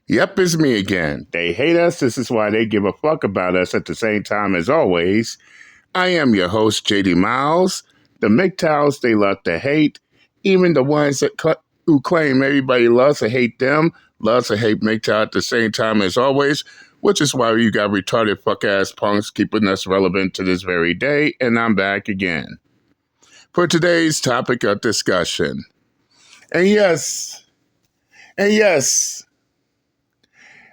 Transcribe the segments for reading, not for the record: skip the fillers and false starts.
Yep, it's me again. They hate us. This is why they give a fuck about us at the same time as always. I am your host, JD Miles. The MGTOWs, they love to hate. Even the ones who claim everybody loves to hate them, loves to hate MGTOW at the same time as always, which is why you got retarded fuck-ass punks keeping us relevant to this very day, and I'm back again for today's topic of discussion. And yes,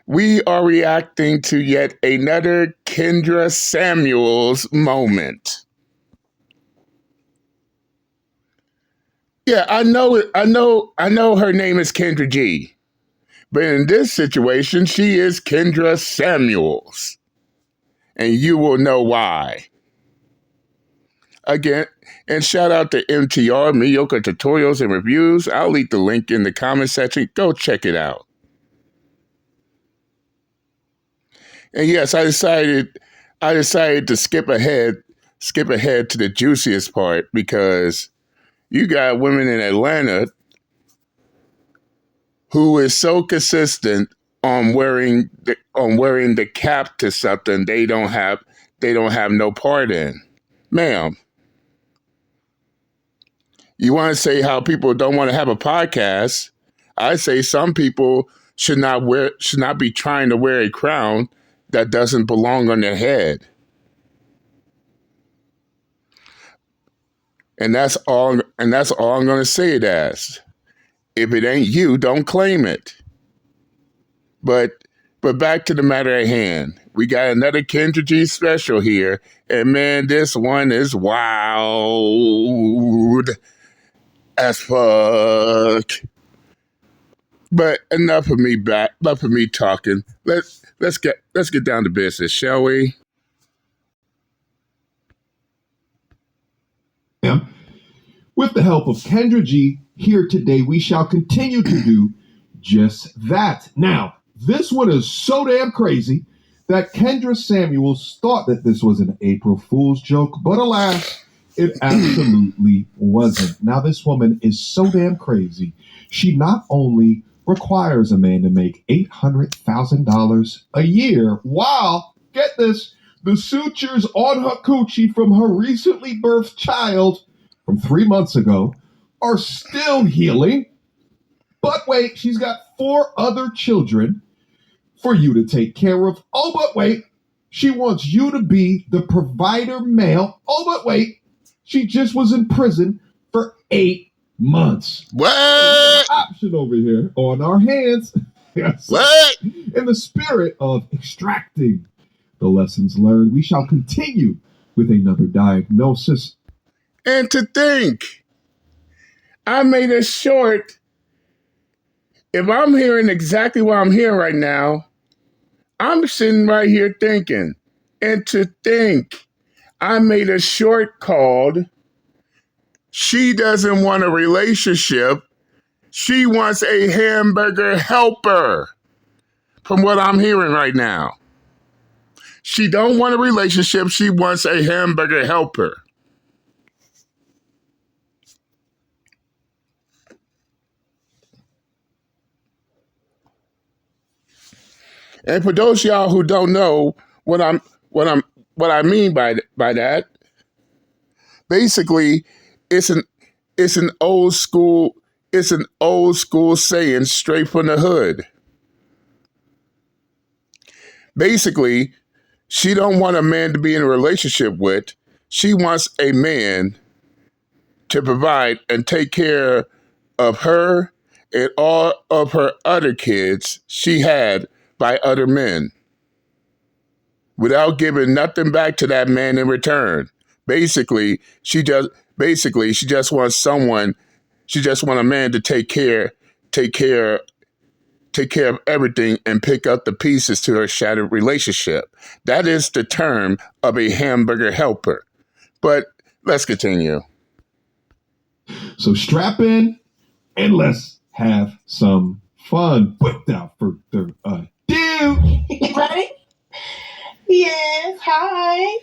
we are reacting to yet another Kendra Samuels moment. Yeah, I know her name is Kendra G. But in this situation, she is Kendra Samuels. And you will know why. Again, and shout out to MTR, Mediocre Tutorials and Reviews. I'll leave the link in the comment section. Go check it out. And yes, I decided to skip ahead to the juiciest part because you got women in Atlanta who is so consistent on wearing the cap to something they don't have no part in. Ma'am, you want to say how people don't want to have a podcast? I say some people should not be trying to wear a crown that doesn't belong on their head. And that's all I'm going to say it as. If it ain't you, don't claim it. But back to the matter at hand. We got another Kendra G special here. And man, this one is wild as fuck. But enough of me talking. Let's get down to business, shall we? With the help of Kendra G here today, we shall continue to do just that. Now, this one is so damn crazy that Kendra Samuels thought that this was an April Fool's joke, but alas, it absolutely wasn't. Now, this woman is so damn crazy. She not only requires a man to make $800,000 a year while, get this, the sutures on her coochie from her recently birthed child from 3 months ago are still healing. But wait, she's got 4 other children for you to take care of. Oh, but wait, she wants you to be the provider male. Oh, but wait, she just was in prison for 8 months. What? Option over here on our hands. Yes. What? In the spirit of extracting the lessons learned, we shall continue with another diagnosis. And to think, I made a short. If I'm hearing exactly what I'm hearing right now, I'm sitting right here thinking. And to think, I made a short called She Doesn't Want a Relationship. She Wants a Hamburger Helper. From what I'm hearing right now. She don't want a relationship. She wants a hamburger helper. And for those of y'all who don't know what I mean by that, basically, it's an old school saying straight from the hood. Basically, she don't want a man to be in a relationship with. She wants a man to provide and take care of her and all of her other kids she had by other men without giving nothing back to that man in return. Basically, she just wants a man to take care of everything and pick up the pieces to her shattered relationship. That is the term of a hamburger helper. But let's continue. So strap in and let's have some fun. Without further ado. Ready? Yes. Hi.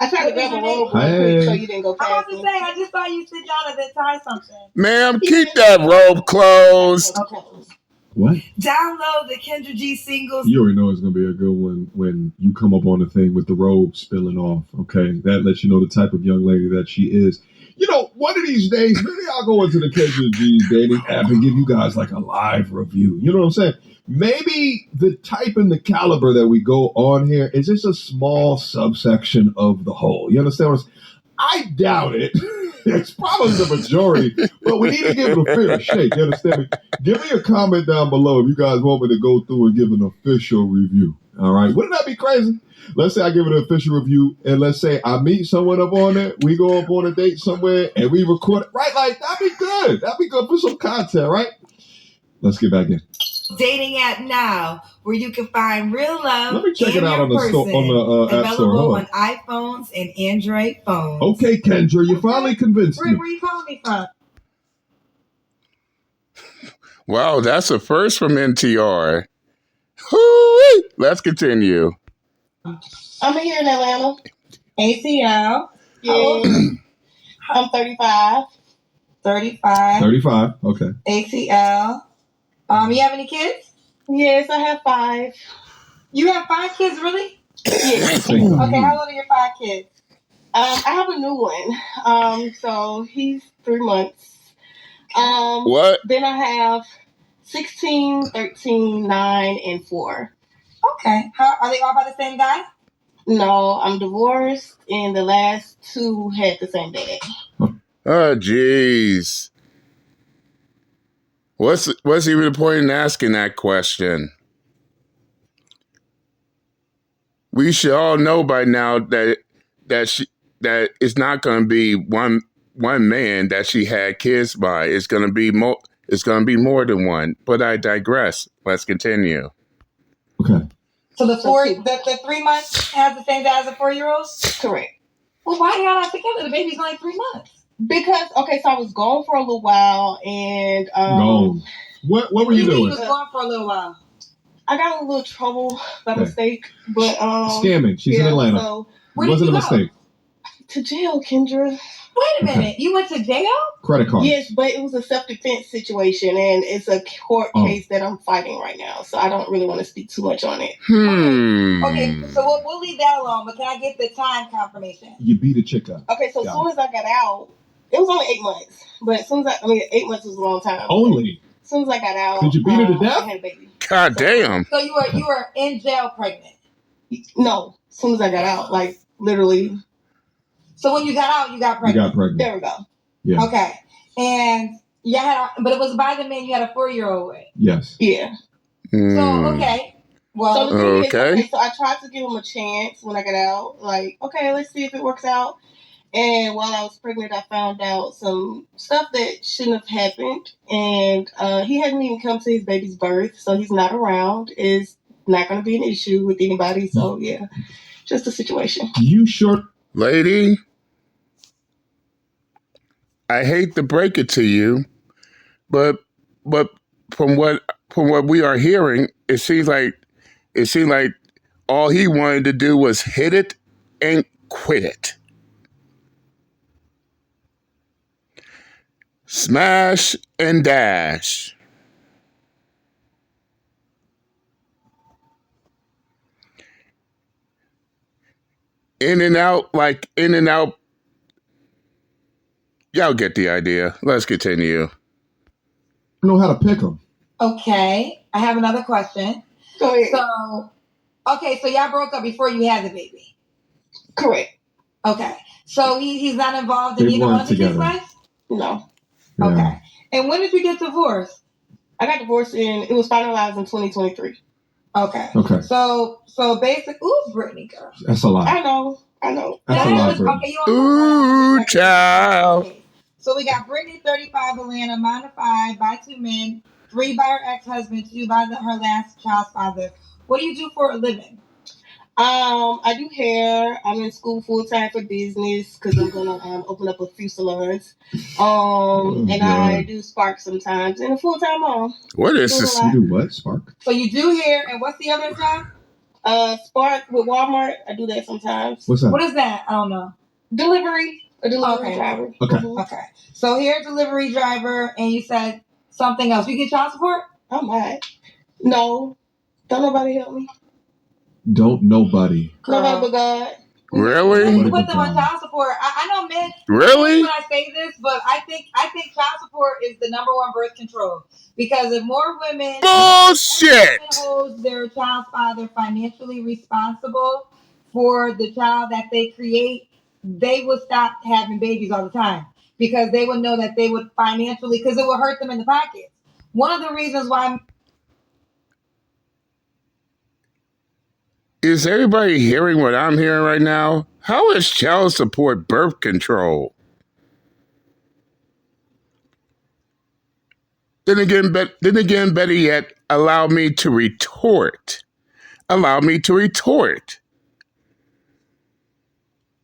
I tried to grab a robe real quick so you didn't go past me. I just saw you sit down and then tie something. Ma'am, keep that robe closed. Okay. What? Download the Kendra G singles. You already know it's going to be a good one when you come up on the thing with the robe spilling off, okay? That lets you know the type of young lady that she is. You know, one of these days, maybe I'll go into the Kendra G dating app and give you guys like a live review. You know what I'm saying? Maybe the type and the caliber that we go on here is just a small subsection of the whole. You understand what I'm saying? I doubt it. It's probably the majority, but we need to give it a fair shake. You understand me? Give me a comment down below if you guys want me to go through and give an official review. All right. Wouldn't that be crazy? Let's say I give it an official review, and let's say I meet someone up on it. We go up on a date somewhere, and we record it. Right? Like, that'd be good. That'd be good for some content, right? Let's get back in. Dating app now, where you can find real love. Let me check it out on the store, on the app store. Available on iPhones and Android phones. Okay, Kendra, you finally convinced me. Where you calling me from? Wow, that's a first from NTR. Hoo-wee! Let's continue. I'm here in Atlanta. ACL. Yeah. I'm 35. 35. 35. Okay. ACL. You have any kids? Yes, I have 5. You have 5 kids, really? Yes. Okay, how old are your 5 kids? I have a new one. So he's 3 months. What? Then I have 16, 13, 9, and 4. Okay. Are they all by the same guy? No, I'm divorced, and the last 2 had the same dad. Oh, jeez. What's even the point in asking that question? We should all know by now that it's not going to be one man that she had kids by. It's going to be more. It's going to be more than one. But I digress. Let's continue. Okay. So the 3 months has the same dad as a 4-year-old? Correct. Well, why y'all not together? The baby's only 3 months. Because, okay, so I was gone for a little while, and gone. What were you doing? You was gone for a little while. I got in a little trouble by mistake, but scamming. She's in Atlanta. So, it wasn't a mistake. To jail, Kendra. Wait a minute. You went to jail? Credit card. Yes, but it was a self-defense situation, and it's a court case that I'm fighting right now, so I don't really want to speak too much on it. Okay, so we'll leave that alone, but can I get the time confirmation? You beat a chick up. Okay, so as soon as I got out, it was only 8 months, but as soon as 8 months was a long time. Only? As soon as I got out. Did you beat her to death? I had a baby. God damn. So you were in jail pregnant? No, as soon as I got out, like literally. So when you got out, you got pregnant? You got pregnant. There we go. Yeah. Okay. And but it was by the man you had a 4-year-old with? Yes. Yeah. So, okay. Well, so the thing is, so I tried to give him a chance when I got out. Like, okay, let's see if it works out. And while I was pregnant, I found out some stuff that shouldn't have happened. And he hadn't even come to his baby's birth, so he's not around. It's not going to be an issue with anybody. So, yeah, just a situation. You sure? Lady, I hate to break it to you, but from what we are hearing, it seems like all he wanted to do was hit it and quit it. Smash and dash. In and out. Y'all get the idea. Let's continue. I know how to pick them. Okay. I have another question. Go ahead. So y'all broke up before you had the baby? Correct. Okay. So he's not involved in either one of the kids' lives? No. Yeah. Okay. And when did you get divorced? I got divorced it was finalized in 2023. Okay. So basic. Ooh, Brittany, girl. That's a lot. I know. That's a lot, Brittany. Okay, Ooh, child. Okay. So we got Brittany, 35, Atlanta, mine of 5, by 2 men, 3 by her ex-husband, 2 by her last child's father. What do you do for a living? I do hair. I'm in school full time for business because I'm gonna open up a few salons. And I do Spark sometimes, and a full time mom. What is this? You do what? Spark? So you do hair, and what's the other job? Spark with Walmart. I do that sometimes. What's that? What is that? I don't know. Delivery. A delivery driver. Okay. Mm-hmm. Okay. So hair delivery driver, and you said something else. You get child support? I'm hot. No, don't nobody help me. Don't nobody. Nobody but God. Really? We put them on child support. I know men. Really? When I say this, but I think child support is the number one birth control because if more women Bullshit! holds their child's father financially responsible for the child that they create, they would stop having babies all the time because they would know that they would financially because it would hurt them in the pockets. One of the reasons why. Is everybody hearing what I'm hearing right now? How is child support birth control? Then again, better yet, allow me to retort. Allow me to retort.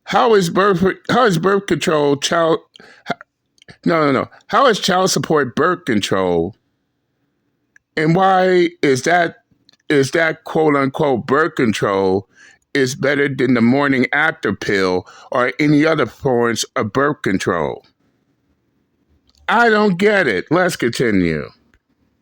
How is birth control child? No. How is child support birth control? And why is that quote unquote birth control is better than the morning after pill or any other forms of birth control? I don't get it. Let's continue.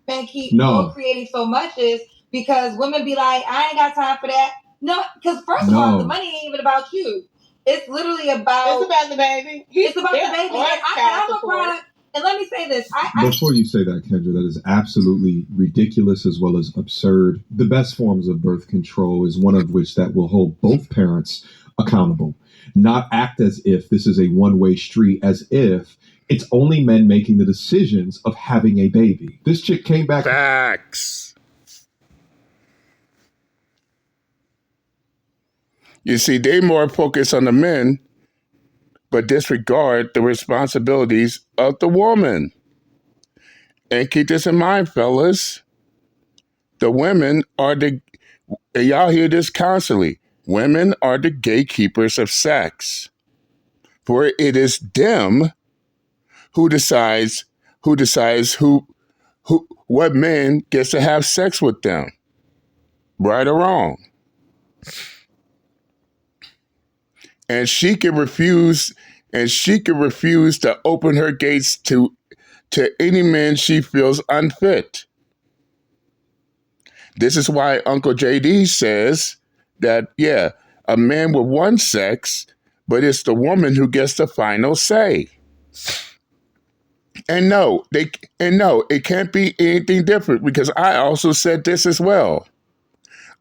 Men keep creating so much is because women be like, I ain't got time for that. No, because first of all, the money ain't even about you. It's literally about. It's about the baby. It's about the baby. I'm a product. And let me say this. Before you say that, Kendra, that is absolutely ridiculous as well as absurd. The best forms of birth control is one of which that will hold both parents accountable. Not act as if this is a one-way street, as if it's only men making the decisions of having a baby. This chick came back. Facts. You see, they more focus on the men, but disregard the responsibilities of the woman. And keep this in mind, fellas. The women are and y'all hear this constantly, women are the gatekeepers of sex. For it is them who decides what man gets to have sex with them. Right or wrong. And she can refuse to open her gates to any man she feels unfit. This is why Uncle JD says that, yeah, a man with one sex, but it's the woman who gets the final say. And no, it can't be anything different because I also said this as well.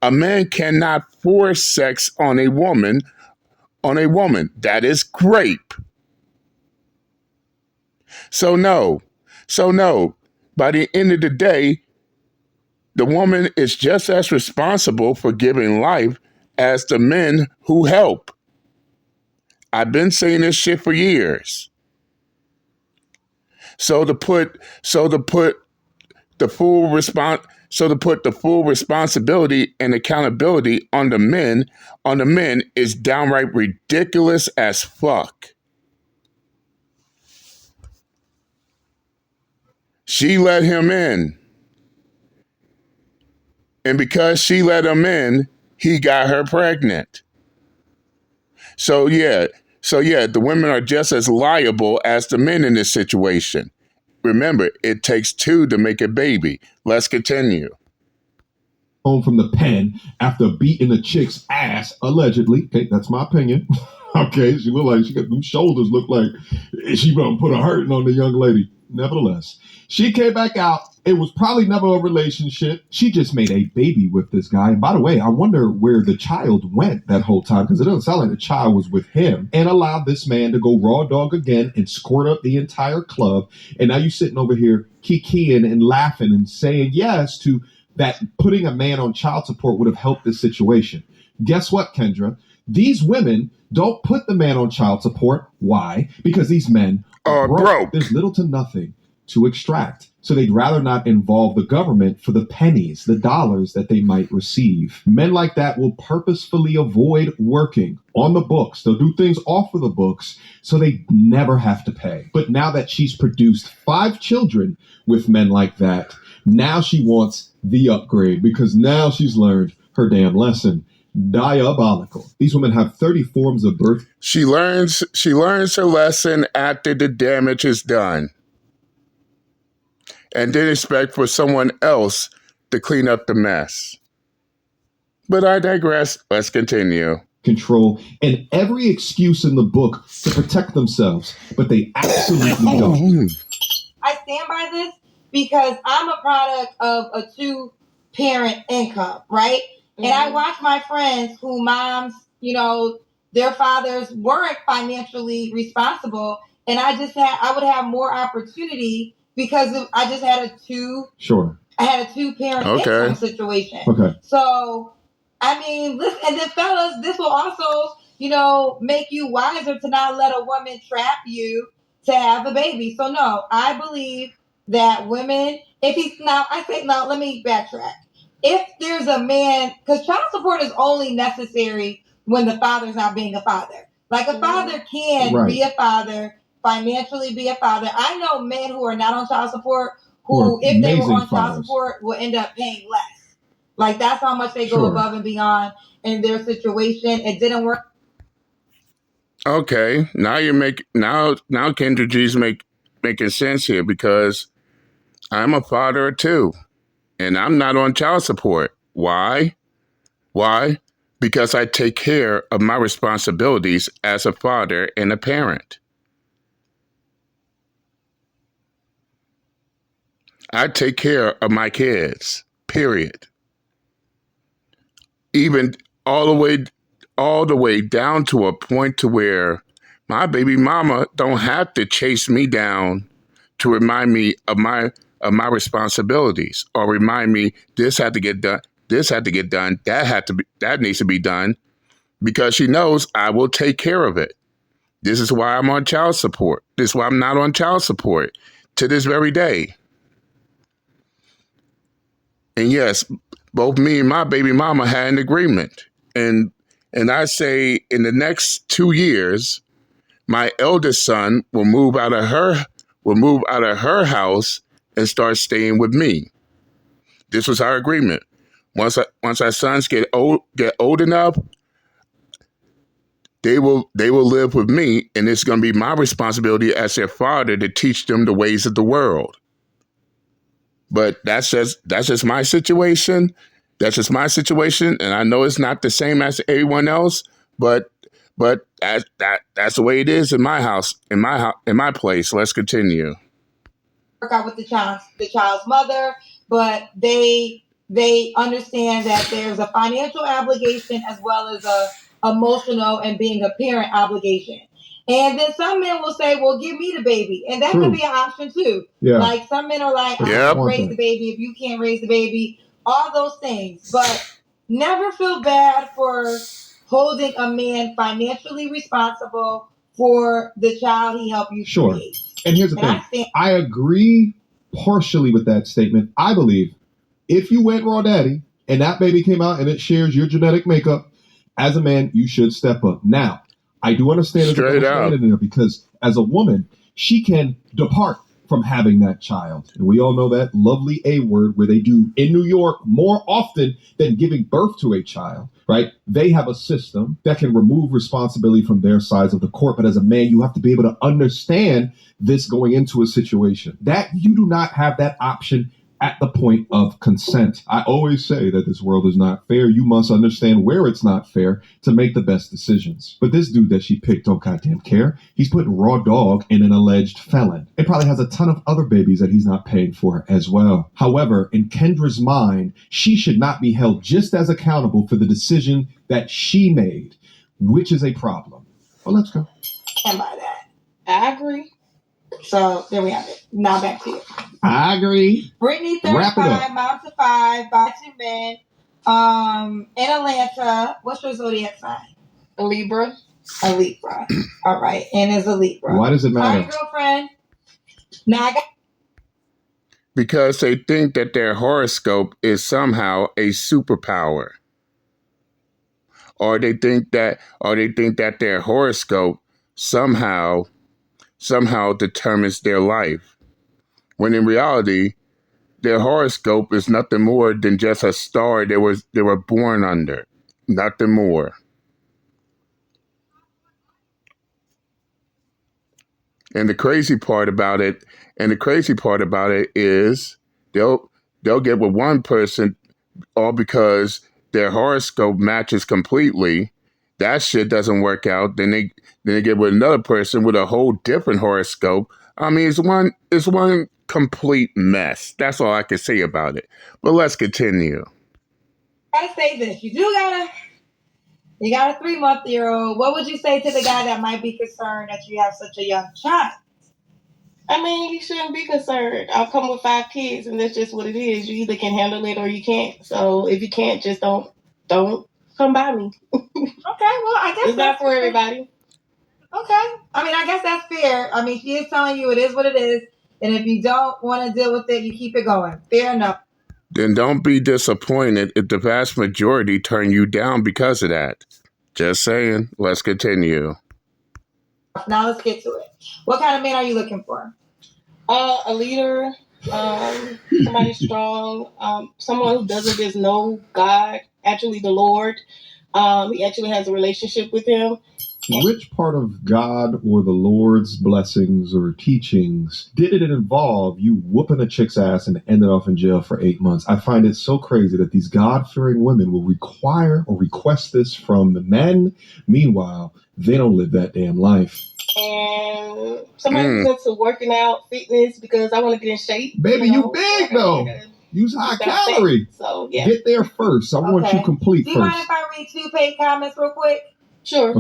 A man cannot force sex on a woman. That is rape. So no. By the end of the day, the woman is just as responsible for giving life as the men who help. I've been saying this shit for years. So to put the full responsibility and accountability on the men is downright ridiculous as fuck. She let him in. And because she let him in, he got her pregnant. So yeah, the women are just as liable as the men in this situation. Remember, it takes two to make a baby. Let's continue. Home from the pen after beating the chick's ass, allegedly. Okay, that's my opinion. Okay, she look like she got them shoulders look like she gonna put a hurting on the young lady. Nevertheless, she came back out. It was probably never a relationship. She just made a baby with this guy. And by the way, I wonder where the child went that whole time because it doesn't sound like the child was with him and allowed this man to go raw dog again and squirt up the entire club. And now you sitting over here kikiing and laughing and saying yes to that putting a man on child support would have helped this situation. Guess what, Kendra? These women don't put the man on child support. Why? Because these men are broke. There's little to nothing to extract. So they'd rather not involve the government for the pennies, the dollars that they might receive. Men like that will purposefully avoid working on the books. They'll do things off of the books so they never have to pay. But now that she's produced 5 children with men like that, now she wants the upgrade because now she's learned her damn lesson. Diabolical. These women have 30 forms of birth. She learns her lesson after the damage is done. and then expect for someone else to clean up the mess. But I digress. Let's continue. Control and every excuse in the book to protect themselves, but they absolutely don't. I stand by this because I'm a product of a 2-parent income, right? Mm-hmm. And I watch my friends who moms, their fathers weren't financially responsible, and I would have more opportunity because I just had I had a 2-parent income situation. Okay. So, I mean, listen, and then fellas, this will also, make you wiser to not let a woman trap you to have a baby. So no, I believe that women, let me backtrack. If there's a man, because child support is only necessary when the father's not being a father. Like a father can be a father, financially be a father. I know men who are not on child support who, if they were on child support, will end up paying less. Like that's how much they go above and beyond in their situation. It didn't work. Okay, now now Kendra G's making sense here because I'm a father too, and I'm not on child support. Why? Because I take care of my responsibilities as a father and a parent. I take care of my kids, period. Even all the way down to a point to where my baby mama don't have to chase me down to remind me of my responsibilities or remind me this had to get done, that needs to be done, because she knows I will take care of it. This is why I'm on child support. This is why I'm not on child support to this very day. And yes, both me and my baby mama had an agreement. And I say in the next 2 years, my eldest son will move out of her house and start staying with me. This was our agreement. Once our sons get old enough, they will live with me, and it's going to be my responsibility as their father to teach them the ways of the world. But that's just my situation. That's just my situation, and I know it's not the same as everyone else. But that's the way it is in my house, in my place. Let's continue. Work out with the child's mother, but they understand that there's a financial obligation as well as a emotional and being a parent obligation. And then some men will say, well, give me the baby. And that could be an option too. Yeah. Like some men are like, I can't raise the baby if you can't raise the baby, all those things. But never feel bad for holding a man financially responsible for the child he helped you create. And here's the thing. I agree partially with that statement. I believe if you went raw daddy and that baby came out and it shares your genetic makeup, as a man, you should step up. Now, I do understand straight out in there because as a woman, she can depart from having that child. And we all know that lovely A word where they do in New York more often than giving birth to a child, right? They have a system that can remove responsibility from their sides of the court. But as a man, you have to be able to understand this going into a situation that you do not have that option at the point of consent. I always say that this world is not fair. You must understand where it's not fair to make the best decisions. But this dude that she picked don't goddamn care. He's putting raw dog in an alleged felon. It probably has a ton of other babies that he's not paying for as well. However, in Kendra's mind, she should not be held just as accountable for the decision that she made, which is a problem. Well, let's go. And by that, I agree. So there we have it. Now back to you. I agree. Brittany 35, mom to 5, by 2 men. In Atlanta. What's your zodiac sign? A Libra. A Libra. All right. And is a Libra. Why does it matter? Hi, girlfriend. Now because they think that their horoscope is somehow a superpower. Or they think that their horoscope somehow determines their life. When in reality, their horoscope is nothing more than just a star they were born under. Nothing more. And the crazy part about it is they'll get with one person all because their horoscope matches completely. That shit doesn't work out. Then they get with another person with a whole different horoscope. I mean, it's one complete mess. That's all I can say about it. But let's continue. Gotta say this. You got a 3-month-old. What would you say to the guy that might be concerned that you have such a young child? I mean, you shouldn't be concerned. I've come with 5 kids, and that's just what it is. You either can handle it or you can't. So if you can't, just don't come by me. Okay, well, I guess It's not for everybody. Okay. I mean, I guess that's fair. I mean, she is telling you it is what it is. And if you don't want to deal with it, you keep it going. Fair enough. Then don't be disappointed if the vast majority turn you down because of that. Just saying. Let's continue. Now let's get to it. What kind of man are you looking for? A leader, somebody strong, someone who doesn't just know God, actually the Lord. He actually has a relationship with him. Which part of God or the Lord's blessings or teachings did it involve you whooping a chick's ass and ended off in jail for 8 months? I find it so crazy that these God-fearing women will require or request this from the men. Meanwhile, they don't live that damn life. And somebody who's into working out, fitness, because I want to get in shape. Baby, you big though. Use high calorie. So, yeah. Get there first. I want you complete first. Do you mind if I read 2 paid comments real quick? Sure.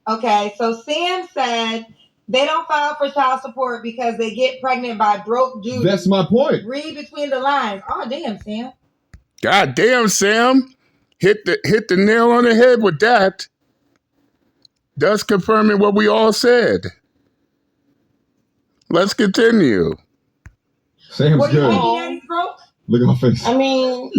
Okay, so Sam said they don't file for child support because they get pregnant by broke dudes. That's my point. Read between the lines. Oh, damn, Sam. God damn, Sam. Hit the nail on the head with that. Thus confirming what we all said. Let's continue. Sam's what good. Daddy's broke? Look at my face. I mean,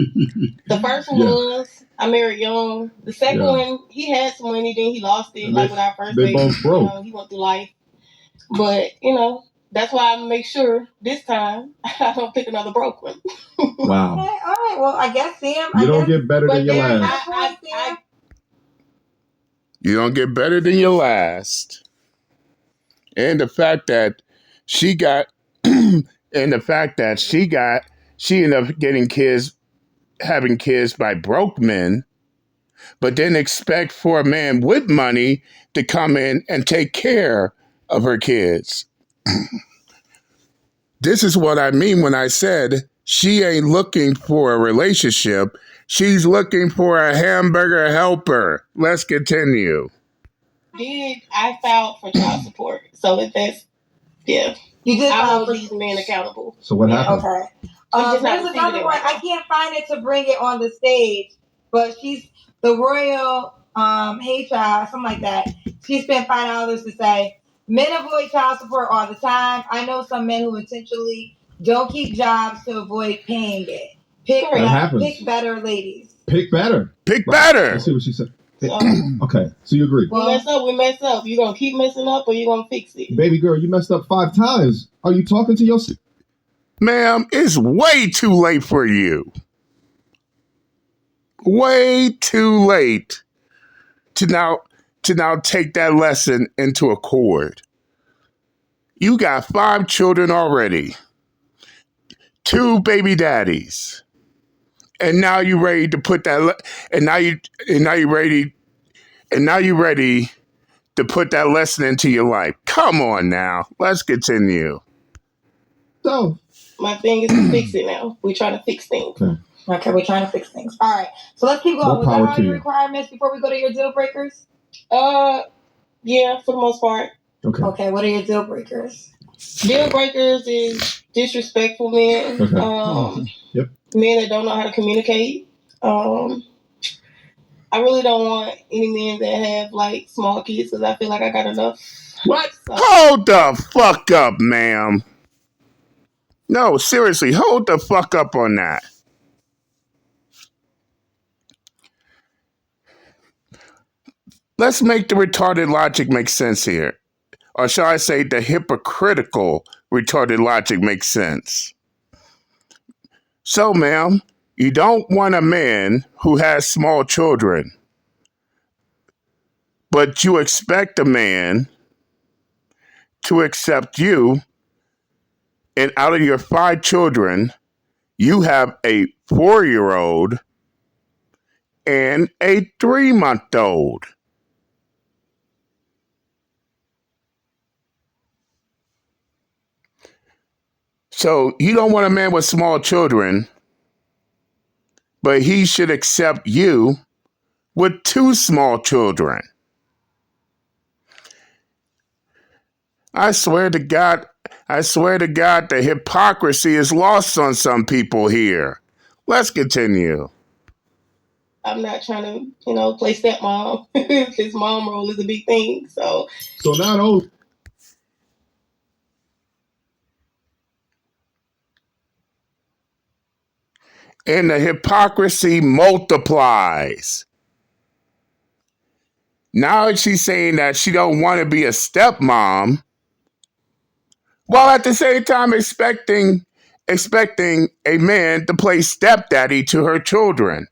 the first one was I married young. The second one, he had some money, then he lost it. Like with our first baby. They both broke. He went through life. But, that's why I make sure this time I don't pick another broke one. Wow. Okay, all right. Well, I guess, Sam. You don't get better than your last. You don't get better than your last. And the fact that she ended up having kids by broke men, but then expect for a man with money to come in and take care of her kids. This is what I mean when I said she ain't looking for a relationship. She's looking for a hamburger helper. Let's continue. I filed for child support. So if that's, You did I file hold for these men accountable. So what happened? Okay. Just not There's another one. I can't find it to bring it on the stage, but she's the royal hey child, something like that. She spent $5 to say men avoid child support all the time. I know some men who intentionally don't keep jobs to avoid paying it. Pick better, ladies. Pick better. Pick better. Let's see what she said. Okay, so you agree. We mess up. You gonna keep messing up or you gonna fix it? Baby girl, you messed up 5 times. Are you talking to yourself? Ma'am, it's way too late for you. Way too late to now take that lesson into accord. You got 5 children already. 2 baby daddies. And now you ready to put that and now you ready to put that lesson into your life. Come on now. Let's continue. So my thing is to fix it now. We're trying to fix things. Okay, we're trying to fix things. All right. So let's keep going. Was that all your requirements before we go to your deal breakers? Yeah, for the most part. Okay, what are your deal breakers? Deal breakers is disrespectful men. Men that don't know how to communicate. I really don't want any men that have like small kids because I feel like I got enough. What? So. Hold the fuck up, ma'am. No, seriously, hold the fuck up on that. Let's make the retarded logic make sense here. Or shall I say the hypocritical retarded logic makes sense. So, ma'am, you don't want a man who has small children, but you expect a man to accept you, and out of your 5 children, you have a 4-year-old and a 3-month-old. So you don't want a man with small children, but he should accept you with 2 small children. I swear to God, the hypocrisy is lost on some people here. Let's continue. I'm not trying to, play stepmom. His mom role is a big thing. So not only. And the hypocrisy multiplies. Now she's saying that she don't want to be a stepmom, while at the same time expecting a man to play stepdaddy to her children.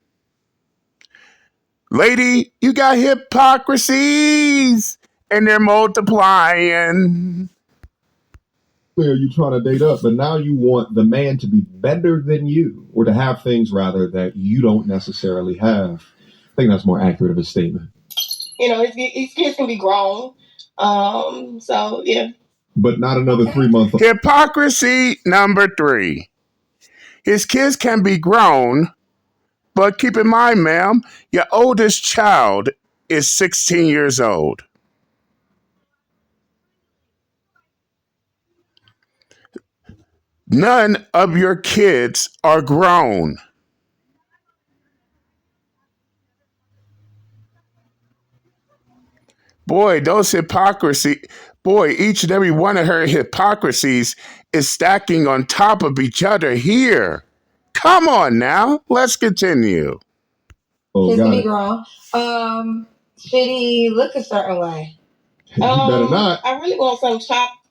Lady, you got hypocrisies, and they're multiplying. You trying to date up, but now you want the man to be better than you, or to have things rather that you don't necessarily have. I think that's more accurate of a statement. His kids can be grown. So yeah. But not another 3 month. Hypocrisy number 3. His kids can be grown, but keep in mind, ma'am, your oldest child is 16 years old. None of your kids are grown. Boy, each and every one of her hypocrisies is stacking on top of each other here. Come on now, let's continue. Kids can be grown. Should he look a certain way? You better not. I really want some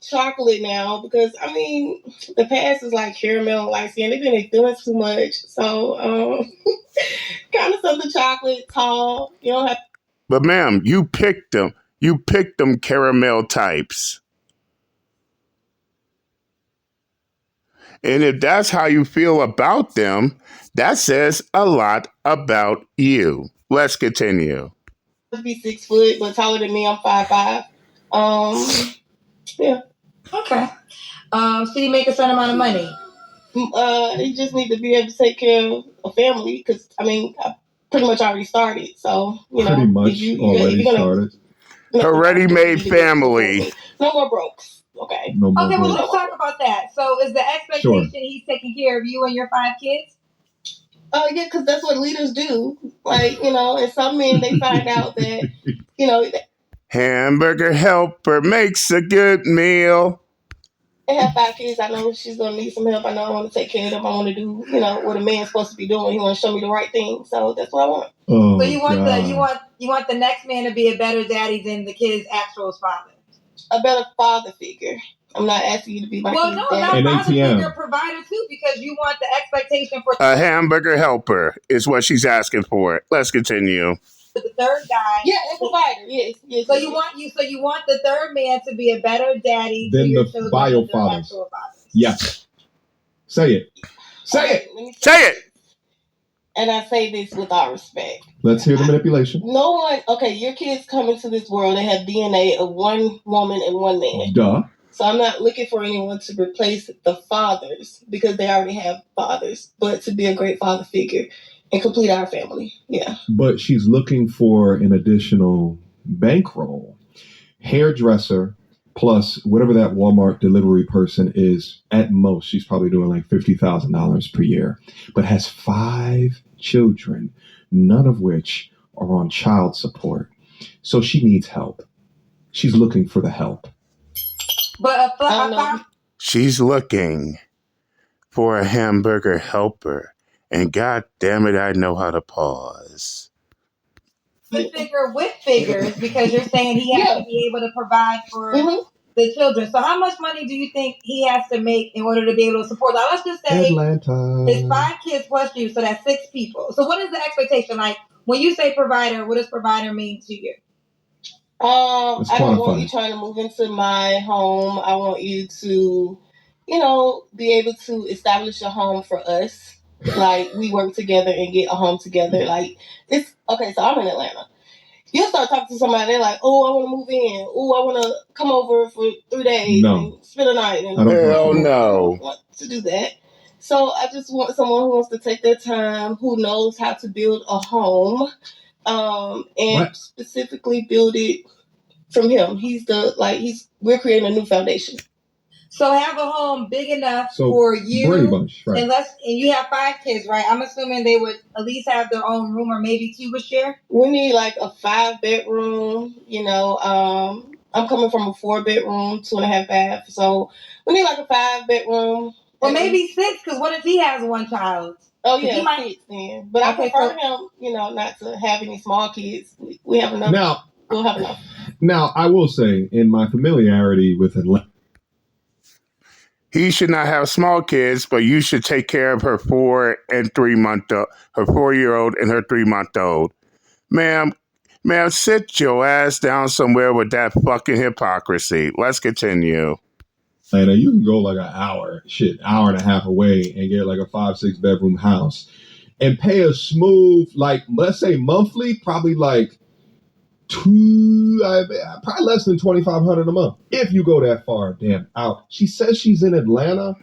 chocolate now because the past is like caramel, light skin. They've been doing too much, so kind of something chocolate, tall. You don't have. But ma'am, you picked them. You picked them caramel types. And if that's how you feel about them, that says a lot about you. Let's continue. Be 6 foot, but taller than me. I'm 5'5". Yeah. Okay. Should he make a certain amount of money? He just need to be able to take care of a family because I pretty much already started. So pretty much already started. A ready-made family. No more brokes. Okay. No more okay, brokes. well, let's talk about that. So is the expectation he's taking care of you and your 5 kids? Oh, yeah, because that's what leaders do. Like, and some men, they find out that, Hamburger helper makes a good meal. I have 5 kids. I know she's going to need some help. I know I want to take care of them. I want to do, what a man's supposed to be doing. He want to show me the right thing. So that's what I want. Oh, so you want the next man to be a better daddy than the kid's actual father? A better father figure. I'm not asking you to be my kid's daddy. Not father figure, provider too, because you want the expectation for a hamburger helper is what she's asking for. Let's continue. The third guy. Yeah, a provider. Yes. So you want the third man to be a better daddy than to the bio fathers. Yes. Say it. Say it. And I say this with all respect. Let's hear the manipulation. No one. Okay, your kids come into this world. They have DNA of one woman and one man. Duh. So I'm not looking for anyone to replace the fathers because they already have fathers, but to be a great father figure and complete our family. Yeah. But she's looking for an additional bankroll. Hairdresser plus whatever that Walmart delivery person is, at most, she's probably doing like $50,000 per year, but has 5 children, none of which are on child support. So she needs help. She's looking for the help. But she's looking for a hamburger helper. And God damn it, I know how to pause. Figure with figures because you're saying he has to be able to provide for the children. So how much money do you think he has to make in order to be able to support? Now let's just say it's 5 kids plus you, so that's 6 people. So what is the expectation? Like when you say provider, what does provider mean to you? I don't want you trying to move into my home. I want you to, be able to establish a home for us. Like, we work together and get a home together. Like, it's okay. So I'm in Atlanta. You start talking to somebody, they're like, "Oh, I want to move in. Oh, I want to come over for 3 days and spend a night." And Hell no. I don't want to do that. So I just want someone who wants to take their time, who knows how to build a home, and specifically build it from him. We're creating a new foundation. So have a home big enough for you. Brady Bunch, right. And you have 5 kids, right? I'm assuming they would at least have their own room, or maybe 2 would share. We need like a 5-bedroom. I'm coming from a 4-bedroom, 2.5 bath. So we need like a 5-bedroom. Well, maybe 6, because what if he has 1 child? Oh yeah, 6 then. But I prefer him, not to have any small kids. We have enough. We'll have enough. Now, I will say, in my familiarity with Atlanta, he should not have small kids, but you should take care of her 4 and 3 month old, her 4-year-old and her 3-month-old. Ma'am, sit your ass down somewhere with that fucking hypocrisy. Let's continue. And you can go like an hour and a half away and get like a 5-6 bedroom house and pay a smooth, like, let's say monthly, probably like probably less than $2,500 a month if you go that far out. She says she's in Atlanta,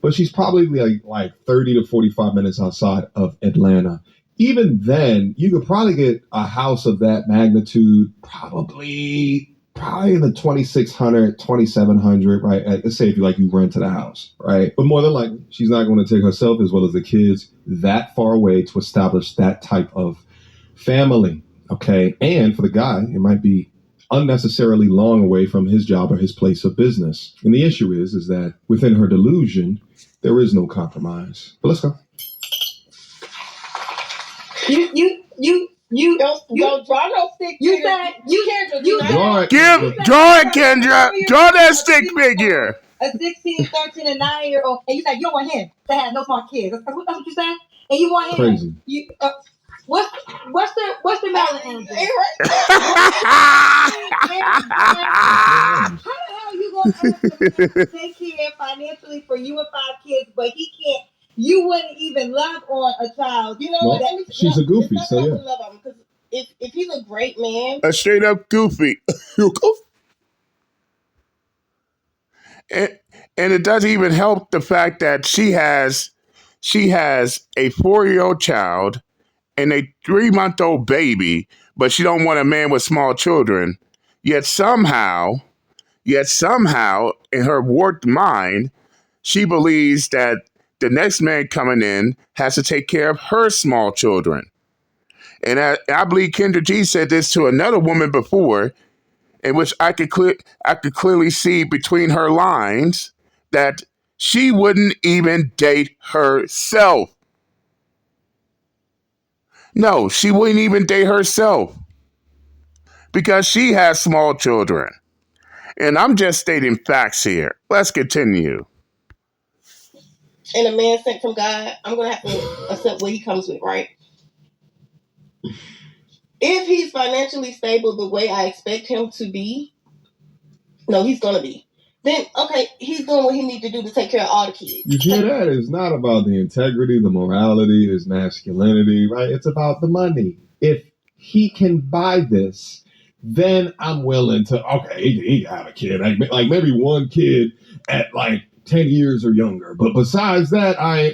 but she's probably like 30 to 45 minutes outside of Atlanta. Even then, you could probably get a house of that magnitude, probably in the $2,600, $2,700, right? Let's say if you rented a house, right? But more than likely, she's not going to take herself as well as the kids that far away to establish that type of family. Okay. And for the guy, it might be unnecessarily long away from his job or his place of business. And the issue is that within her delusion, there is no compromise. But let's go. You don't draw no stick. You said you draw it, Kendra. Draw that stick figure. A 16, 13, and 9-year-old, and you said you don't want him to have no small kids. That's what you said. And you want him. Crazy. What's the matter, Andrew? How the hell you gonna ask him to take care financially for you and 5 kids, but he can't? You wouldn't even love on a child. She's a goofy, so yeah. Love him, because if he's a great man, a straight up goofy. And it doesn't even help the fact that she has a 4-year-old child and a 3-month-old baby, but she don't want a man with small children. Yet somehow, in her warped mind, she believes that the next man coming in has to take care of her small children. And I believe Kendra G said this to another woman before, in which I could clearly see between her lines that she wouldn't even date herself. No, she wouldn't even date herself because she has small children. And I'm just stating facts here. Let's continue. And a man sent from God, I'm going to have to accept what he comes with, right? If he's financially stable the way I expect him to be, he's going to be. Then, okay, he's doing what he needs to do to take care of all the kids. You hear that? It's not about the integrity, the morality, his masculinity, right? It's about the money. If he can buy this, then I'm willing to, he can have a kid. Like maybe 1 kid at like 10 years or younger. But besides that, I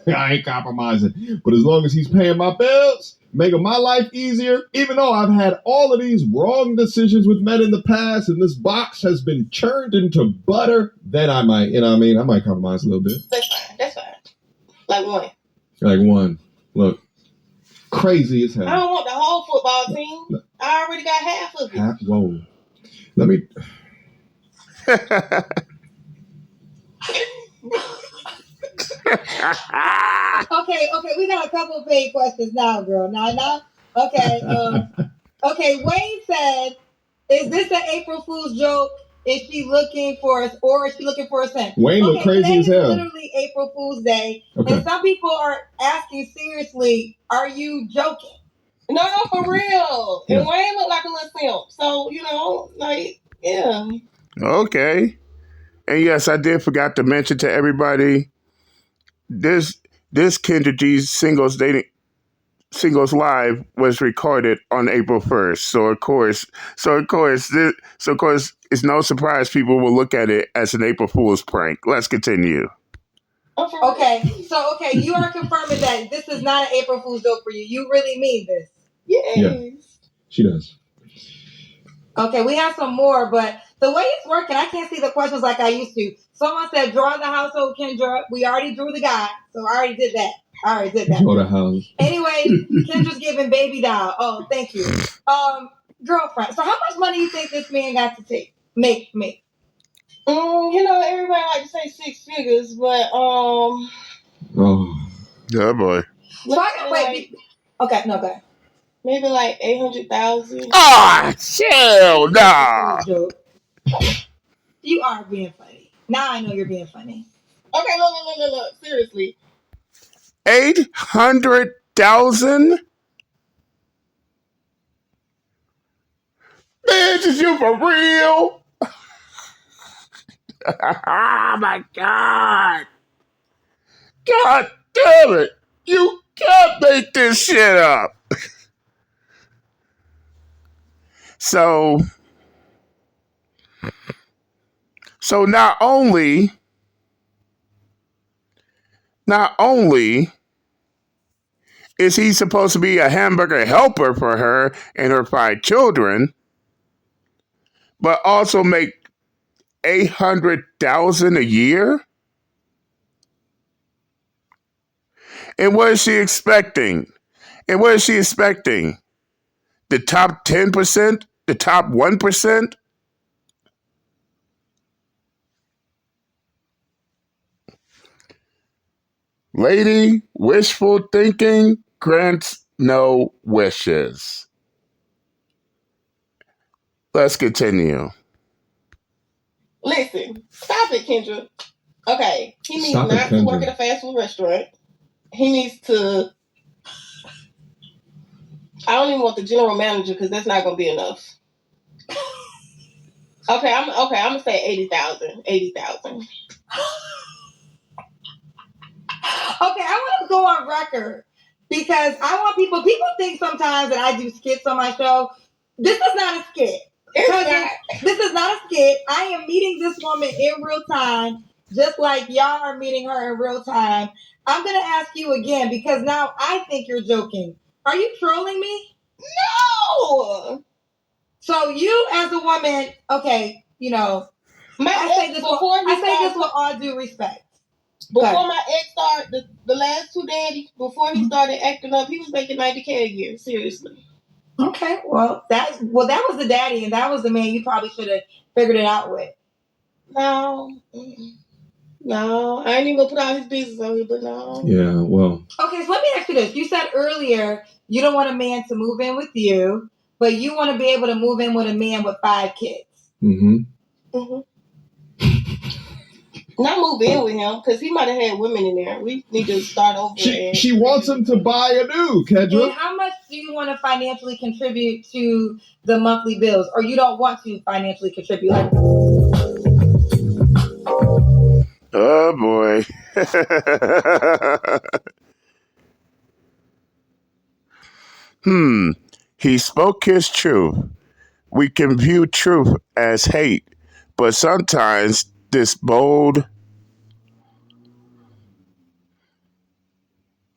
ain't compromising. But as long as he's paying my bills, making my life easier, even though I've had all of these wrong decisions with men in the past and this box has been churned into butter, then I might, I might compromise a little bit. That's fine. Like 1. Like 1. Look, crazy as hell. I don't want the whole football team. I already got half of it. Whoa. Let me... Okay, we got a couple of paid questions now, girl. Now. Okay, Wayne said, is this an April Fool's joke? Is she looking for us, or is she looking for a cent? Wayne look crazy as hell. It's literally April Fool's Day, and some people are asking seriously, are you joking? No, for real. Yeah. And Wayne looked like a little simp. So, yeah. Okay. And yes, I did forgot to mention to everybody this Kendra G singles live was recorded on April 1st. So of course it's no surprise people will look at it as an April Fool's prank. Let's continue. Okay, so you are confirming that this is not an April Fool's joke for you. You really mean this? Yes. Yeah. She does. Okay, we have some more, but the way it's working, I can't see the questions like I used to. Someone said, draw the household, Kendra. We already drew the guy, so I already did that. Draw the house. Anyway, Kendra's giving baby doll. Oh, thank you. Girlfriend. So how much money you think this man got to make? Everybody like to say 6 figures, but Oh. Yeah, boy. So I can wait. Okay, no, go ahead. Maybe like 800,000. Ah, chill, nah. You are being funny. Now I know you're being funny. Okay, look. Seriously. 800,000? Bitch, is you for real? Oh my God. God damn it. You can't make this shit up. So not only is he supposed to be a hamburger helper for her and her 5 children, but also make 800,000 a year? And what is she expecting? The top 10%? The top 1%? Lady, wishful thinking grants no wishes. Let's continue. Listen, stop it, Kendra. Okay, he needs not to work at a fast food restaurant. He needs to. I don't even want the general manager because that's not going to be enough. Okay, I'm gonna say 80,000. 80,000. Okay, I want to go on record because I want people think sometimes that I do skits on my show. This is not a skit. This is not a skit. I am meeting this woman in real time, just like y'all are meeting her in real time. I'm going to ask you again because now I think you're joking. Are you trolling me? No! So you as a woman, okay, I say this with all due respect. Before my ex started, the last 2 daddies, before he started acting up, he was making 90K a year. Seriously. Okay, well that was the daddy, and that was the man you probably should have figured it out with. No, I ain't even gonna put out his business on you, but no. Yeah, well. Okay, so let me ask you this: you said earlier you don't want a man to move in with you, but you want to be able to move in with a man with 5 kids. Not move in with him because he might have had women in there. We need to start over. She wants him to buy a new, Kendra. And how much do you want to financially contribute to the monthly bills, or you don't want to financially contribute? Oh boy. He spoke his truth. We can view truth as hate, but sometimes this bold...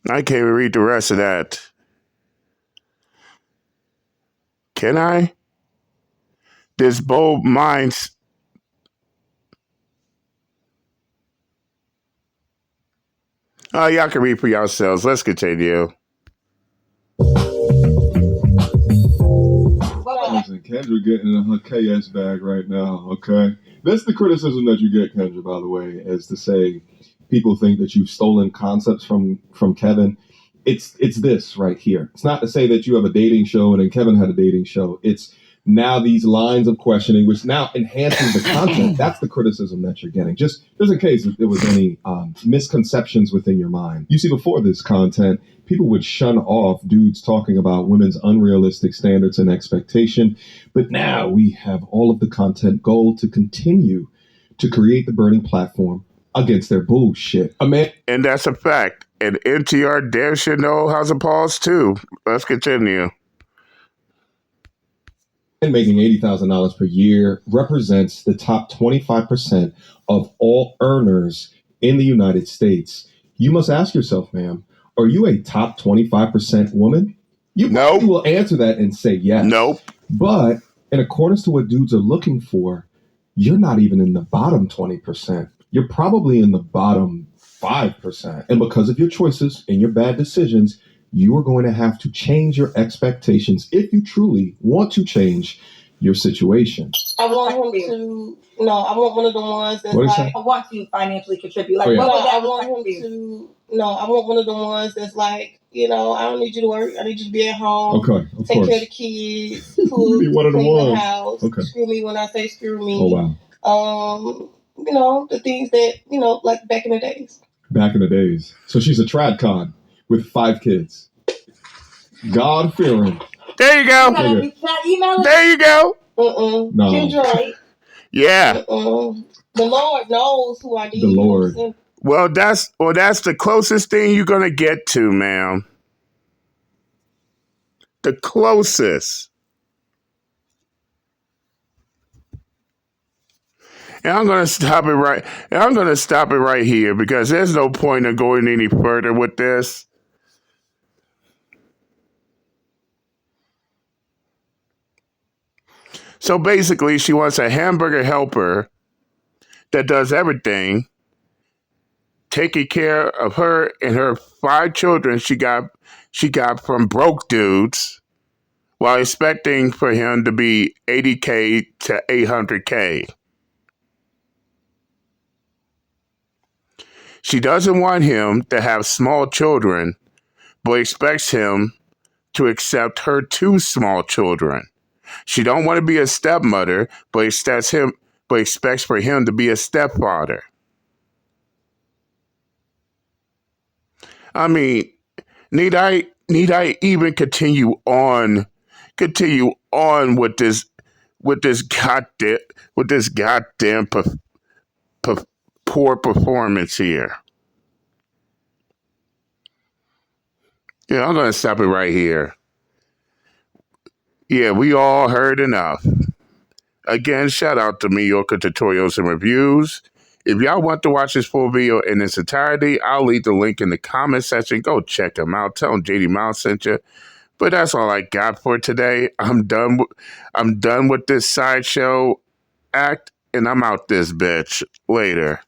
I can't even read the rest of that. Can I? This bold minds... Oh, y'all can read for yourselves. Let's continue. Listen, Kendra getting in her KS bag right now, okay? That's the criticism that you get, Kendra, by the way, is to say people think that you've stolen concepts from Kevin. It's this right here. It's not to say that you have a dating show and then Kevin had a dating show. It's now these lines of questioning, which now enhances the content. That's the criticism that you're getting. Just in case if there was any misconceptions within your mind. You see, before this content, people would shun off dudes talking about women's unrealistic standards and expectation. But now we have all of the content gold to continue to create the burning platform against their bullshit. And that's a fact. And NTR damn sure know House of Pauls too. Let's continue. And making $80,000 per year represents the top 25% of all earners in the United States. You must ask yourself, ma'am, are you a top 25% woman? You Nope. will answer that and say yes. Nope. But in accordance to what dudes are looking for, you're not even in the bottom 20%. You're probably in the bottom 5%. And because of your choices and your bad decisions, you are going to have to change your expectations if you truly want to change your situation. I want him to. No, I want one of the ones that's like. I want to financially contribute. Like, Oh, yeah. what would that I look want like him for you? to. No, I want one of the ones that's like, I don't need you to work. I need you to be at home. Okay, of take course. care of the kids. You Cook, be one of the clean the ones. house. Okay. Screw me when I say screw me. Oh, wow. The things that like back in the days. Back in the days. So she's a tradcon with 5 kids. God-fearing. There you go. There you go. No. Kendra. Yeah. The Lord knows who I need. The Lord. Well, that's the closest thing you're gonna get to, ma'am. The closest. And I'm gonna stop it right. And I'm gonna stop it right here because there's no point in going any further with this. So basically, she wants a hamburger helper that does everything, taking care of her and her 5 children she got from broke dudes, while expecting for him to be $80K to $800K. She doesn't want him to have small children, but expects him to accept her 2 small children. She don't want to be a stepmother, but expects for him to be a stepfather. I mean, need I even continue on with this goddamn poor performance here? Yeah, I'm gonna stop it right here. Yeah, we all heard enough. Again, shout out to Mediocre Tutorials and Reviews. If y'all want to watch this full video in its entirety, I'll leave the link in the comment section. Go check them out. Tell them JD Mouse sent you. But that's all I got for today. I'm done with this sideshow act, and I'm out this bitch. Later.